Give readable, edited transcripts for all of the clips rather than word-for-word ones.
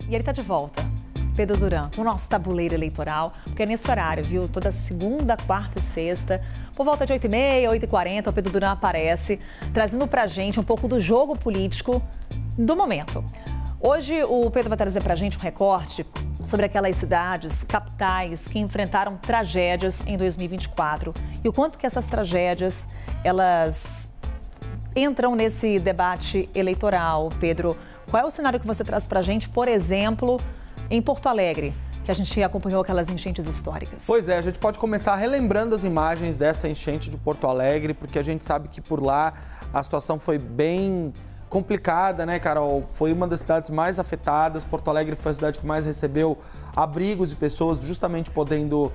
E ele está de volta, Pedro Duran, com o nosso tabuleiro eleitoral, porque é nesse horário, viu? Toda segunda, quarta e sexta, por volta de 8h30, 8h40, o Pedro Duran aparece, trazendo pra gente um pouco do jogo político do momento. Hoje o Pedro vai trazer pra gente um recorte sobre aquelas cidades, capitais, que enfrentaram tragédias em 2024 e o quanto que essas tragédias, elas entram nesse debate eleitoral. Pedro, qual é o cenário que você traz pra gente, por exemplo, em Porto Alegre, que a gente acompanhou aquelas enchentes históricas? Pois é, a gente pode começar relembrando as imagens dessa enchente de Porto Alegre, porque a gente sabe que por lá a situação foi bem complicada, né, Carol? Foi uma das cidades mais afetadas. Porto Alegre foi a cidade que mais recebeu abrigos de pessoas justamente podendo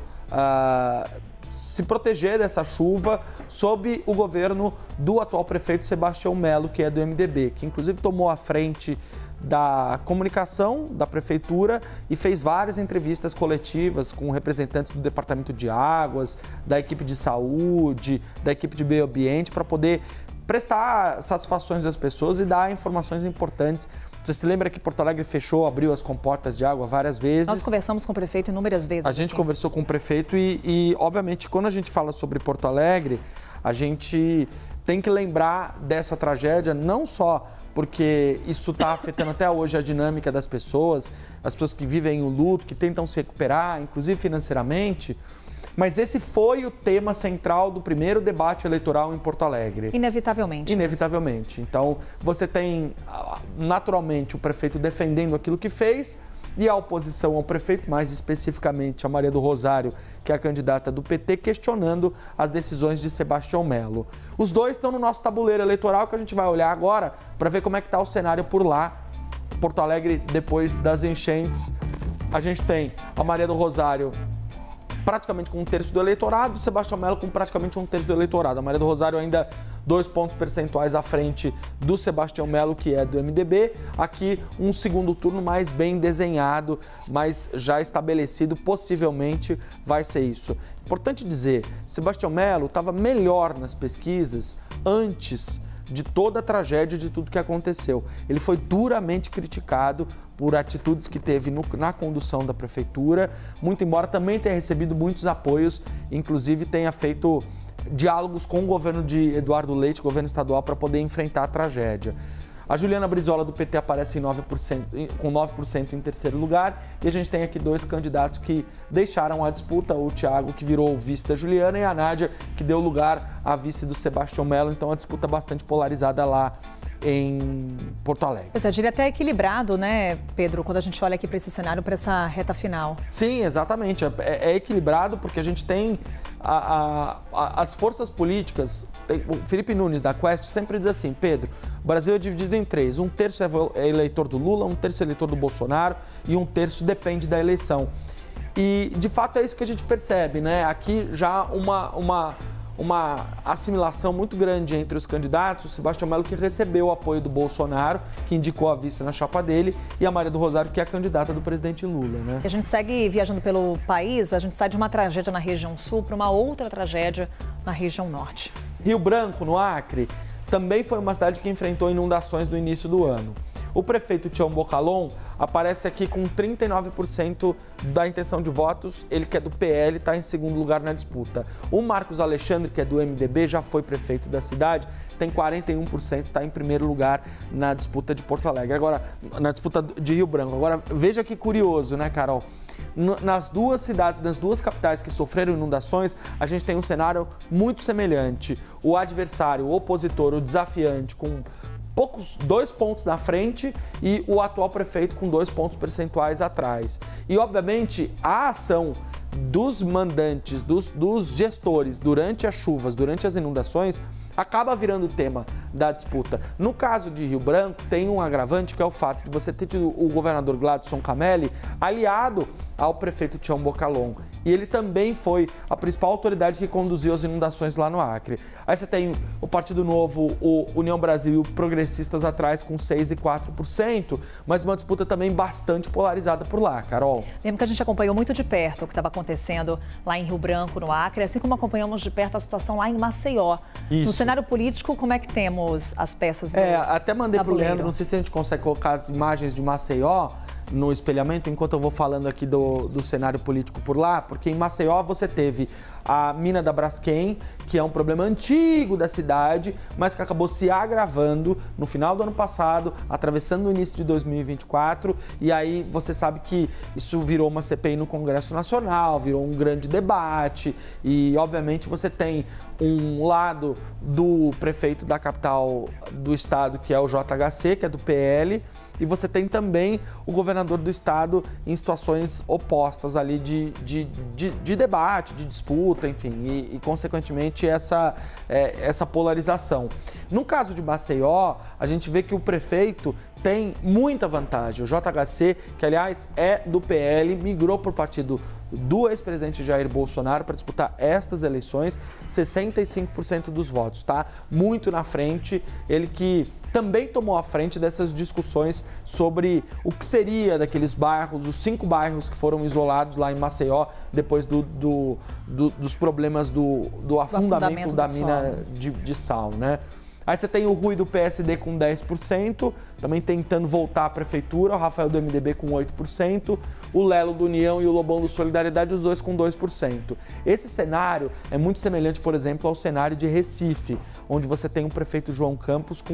se proteger dessa chuva, sob o governo do atual prefeito Sebastião Melo, que é do MDB, que inclusive tomou a frente da comunicação da prefeitura e fez várias entrevistas coletivas com representantes do Departamento de Águas, da equipe de saúde, da equipe de meio ambiente, para poder prestar satisfações às pessoas e dar informações importantes. Você se lembra que Porto Alegre fechou, abriu as comportas de água várias vezes? Nós conversamos com o prefeito inúmeras vezes. A gente conversou com o prefeito e, obviamente, quando a gente fala sobre Porto Alegre, a gente tem que lembrar dessa tragédia, não só porque isso está afetando até hoje a dinâmica das pessoas, as pessoas que vivem o luto, que tentam se recuperar, inclusive financeiramente, mas esse foi o tema central do primeiro debate eleitoral em Porto Alegre. Inevitavelmente. Inevitavelmente. Então, você tem, naturalmente, o prefeito defendendo aquilo que fez e a oposição ao prefeito, mais especificamente a Maria do Rosário, que é a candidata do PT, questionando as decisões de Sebastião Melo. Os dois estão no nosso tabuleiro eleitoral, que a gente vai olhar agora para ver como é que está o cenário por lá. Porto Alegre, depois das enchentes, a gente tem a Maria do Rosário praticamente com 1/3 do eleitorado, Sebastião Melo com praticamente 1/3 do eleitorado. A Maria do Rosário ainda 2 pontos percentuais à frente do Sebastião Melo, que é do MDB. Aqui um segundo turno mais bem desenhado, mas já estabelecido, possivelmente vai ser isso. Importante dizer, Sebastião Melo estava melhor nas pesquisas antes de toda a tragédia, de tudo que aconteceu. Ele foi duramente criticado por atitudes que teve na condução da prefeitura, muito embora também tenha recebido muitos apoios, inclusive tenha feito diálogos com o governo de Eduardo Leite, governo estadual, para poder enfrentar a tragédia. A Juliana Brizola, do PT, aparece com 9% em terceiro lugar. E a gente tem aqui dois candidatos que deixaram a disputa. O Thiago, que virou o vice da Juliana, e a Nádia, que deu lugar à vice do Sebastião Melo. Então, a disputa bastante polarizada lá em Porto Alegre. Pois é, diria até equilibrado, né, Pedro, quando a gente olha aqui para esse cenário, para essa reta final. Sim, exatamente. É equilibrado porque a gente tem as forças políticas. O Felipe Nunes, da Quest, sempre diz assim: Pedro, o Brasil é dividido em 3. 1/3 é eleitor do Lula, 1/3 é eleitor do Bolsonaro e 1/3 depende da eleição. E, de fato, é isso que a gente percebe, né? Aqui já uma assimilação muito grande entre os candidatos. O Sebastião Melo, que recebeu o apoio do Bolsonaro, que indicou a vice na chapa dele, e a Maria do Rosário, que é a candidata do presidente Lula, né? A gente segue viajando pelo país, a gente sai de uma tragédia na região sul para uma outra tragédia na região norte. Rio Branco, no Acre, também foi uma cidade que enfrentou inundações no início do ano. O prefeito Tião Bocalon aparece aqui com 39% da intenção de votos. Ele, que é do PL, está em segundo lugar na disputa. O Marcos Alexandre, que é do MDB, já foi prefeito da cidade, tem 41%, está em primeiro lugar na disputa de Porto Alegre. Agora, na disputa de Rio Branco. Agora, veja que curioso, né, Carol? Nas duas cidades, nas duas capitais que sofreram inundações, a gente tem um cenário muito semelhante. O adversário, o opositor, o desafiante, com poucos 2 pontos na frente, e o atual prefeito com 2 pontos percentuais atrás. E, obviamente, a ação dos mandantes, dos gestores durante as chuvas, durante as inundações, acaba virando tema da disputa. No caso de Rio Branco, tem um agravante, que é o fato de você ter tido o governador Gladson Camelli aliado ao prefeito Tião Bocalon. E ele também foi a principal autoridade que conduziu as inundações lá no Acre. Aí você tem o Partido Novo, o União Brasil e o Progressistas atrás com 6% e 4%, mas uma disputa também bastante polarizada por lá, Carol. Lembro que a gente acompanhou muito de perto o que estava acontecendo lá em Rio Branco, no Acre, assim como acompanhamos de perto a situação lá em Maceió. Isso. No cenário político, como é que temos as peças do até mandei para o Leandro, não sei se a gente consegue colocar as imagens de Maceió, no espelhamento, enquanto eu vou falando aqui do cenário político por lá, porque em Maceió você teve a mina da Braskem, que é um problema antigo da cidade, mas que acabou se agravando no final do ano passado, atravessando o início de 2024, e aí você sabe que isso virou uma CPI no Congresso Nacional, virou um grande debate, e obviamente você tem um lado do prefeito da capital do estado, que é o JHC, que é do PL, e você tem também o governador do estado em situações opostas ali de debate, de disputa, enfim, e consequentemente essa polarização. No caso de Maceió, a gente vê que o prefeito tem muita vantagem. O JHC, que aliás é do PL, migrou para o partido do ex-presidente Jair Bolsonaro para disputar estas eleições, 65% dos votos, tá? Muito na frente, ele que também tomou a frente dessas discussões sobre o que seria daqueles bairros, os 5 bairros que foram isolados lá em Maceió depois dos problemas do afundamento da mina de sal, né? Aí você tem o Rui do PSD com 10%, também tentando voltar à prefeitura, o Rafael do MDB com 8%, o Lelo do União e o Lobão do Solidariedade, os dois com 2%. Esse cenário é muito semelhante, por exemplo, ao cenário de Recife, onde você tem o prefeito João Campos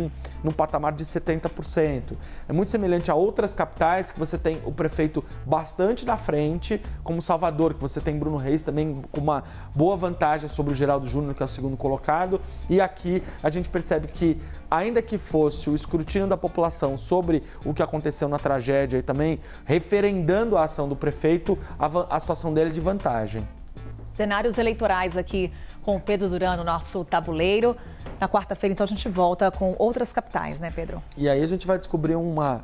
no patamar de 70%. É muito semelhante a outras capitais que você tem o prefeito bastante na frente, como Salvador, que você tem Bruno Reis também com uma boa vantagem sobre o Geraldo Júnior, que é o segundo colocado, e aqui a gente percebe que, ainda que fosse o escrutínio da população sobre o que aconteceu na tragédia e também referendando a ação do prefeito, a situação dele é de vantagem. Cenários eleitorais aqui com o Pedro Duran no nosso tabuleiro. Na quarta-feira, então, a gente volta com outras capitais, né, Pedro? E aí a gente vai descobrir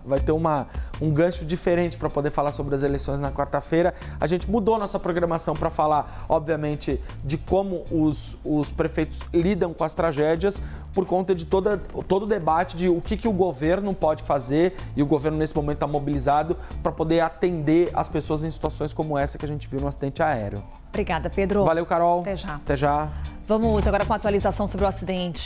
vai ter um gancho diferente para poder falar sobre as eleições na quarta-feira. A gente mudou nossa programação para falar, obviamente, de como os prefeitos lidam com as tragédias, por conta de todo o debate de o que o governo pode fazer, e o governo nesse momento está mobilizado para poder atender as pessoas em situações como essa que a gente viu no acidente aéreo. Obrigada, Pedro. Valeu, Carol. Até já. Até já. Vamos agora com a atualização sobre o acidente